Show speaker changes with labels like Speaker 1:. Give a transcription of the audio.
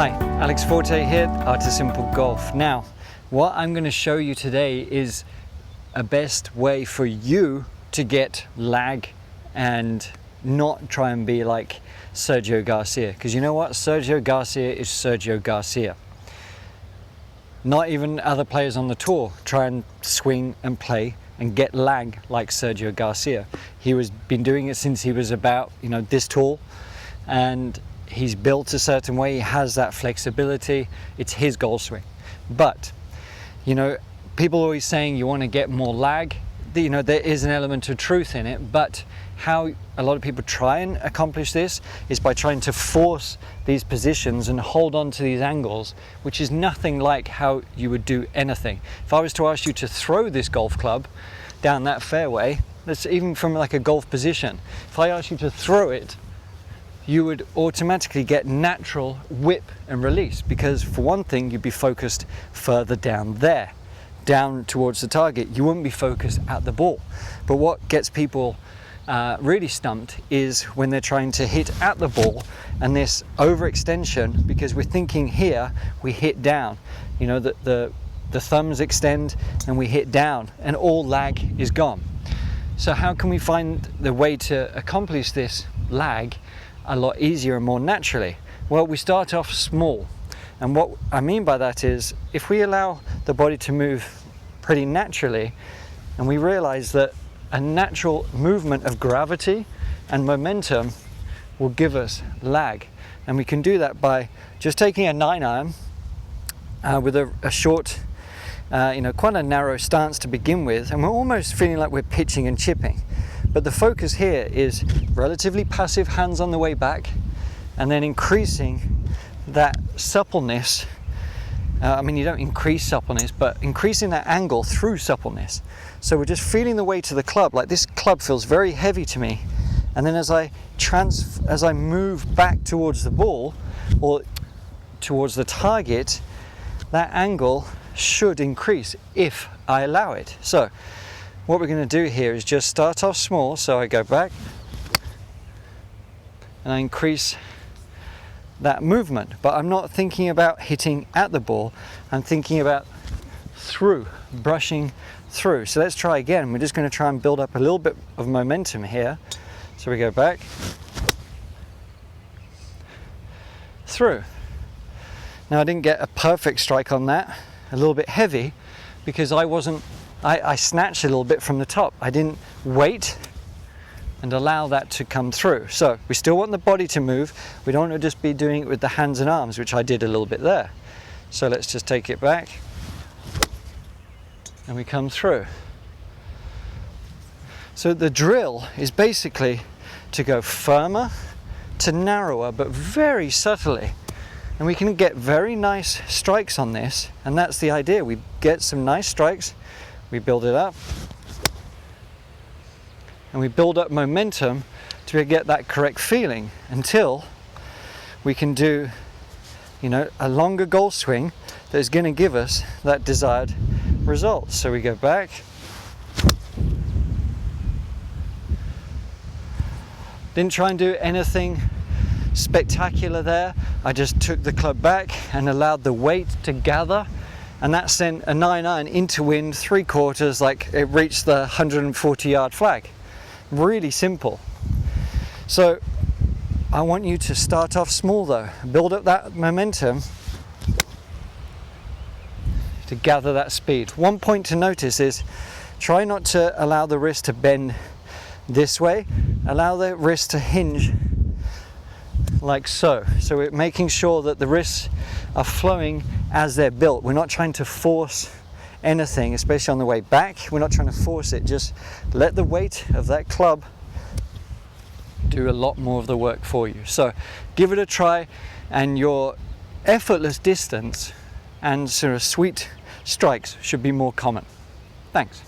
Speaker 1: Hi, Alex Forte here, Art of Simple Golf. Now, what I'm going to show you today is a best way for you to get lag and not try and be like Sergio Garcia. Because you know what? Sergio Garcia is Sergio Garcia. Not even other players on the tour try and swing and play and get lag like Sergio Garcia. He was been doing it since he was about, this tall, and he's built a certain way. He has that flexibility. It's his golf swing. But, people are always saying you want to get more lag. There is an element of truth in it, but how a lot of people try and accomplish this is by trying to force these positions and hold on to these angles, which is nothing like how you would do anything. If I was to ask you to throw this golf club down that fairway, that's even from like a golf position. If I asked you to throw it, you would automatically get natural whip and release, because for one thing, you'd be focused further down there, down towards the target. You wouldn't be focused at the ball. But what gets people really stumped is when they're trying to hit at the ball and this overextension, because we're thinking here, we hit down, the thumbs extend and we hit down and all lag is gone. So how can we find the way to accomplish this lag a lot easier and more naturally? Well, we start off small. And what I mean by that is, if we allow the body to move pretty naturally, and we realize that a natural movement of gravity and momentum will give us lag. And we can do that by just taking a 9-iron with a short, quite a narrow stance to begin with, and we're almost feeling like we're pitching and chipping. But the focus here is relatively passive, hands on the way back, and then increasing that suppleness. You don't increase suppleness, but increasing that angle through suppleness. So we're just feeling the weight of the club. Like, this club feels very heavy to me. And then as I move back towards the ball or towards the target, that angle should increase if I allow it. So what we're going to do here is just start off small. So I go back and I increase that movement, but I'm not thinking about hitting at the ball. I'm thinking about through, brushing through. So let's try again. We're just going to try and build up a little bit of momentum here. So we go back, through. Now, I didn't get a perfect strike on that, a little bit heavy, because I snatched a little bit from the top. I didn't wait and allow that to come through. So we still want the body to move. We don't want to just be doing it with the hands and arms, which I did a little bit there. So let's just take it back and we come through. So the drill is basically to go firmer to narrower, but very subtly. And we can get very nice strikes on this, and that's the idea. We get some nice strikes, we build it up, and we build up momentum to get that correct feeling until we can do, a longer golf swing that is going to give us that desired result. So we go back, didn't try and do anything spectacular there. I just took the club back and allowed the weight to gather, and that sent a 9-iron into wind 3/4, like it reached the 140-yard flag. Really simple. So I want you to start off small though, build up that momentum to gather that speed. One point to notice is, try not to allow the wrist to bend this way, allow the wrist to hinge like so. So we're making sure that the wrists are flowing as they're built. We're not trying to force anything, especially on the way back. We're not trying to force it. Just let the weight of that club do a lot more of the work for you. So give it a try, and your effortless distance and sort of sweet strikes should be more common. Thanks.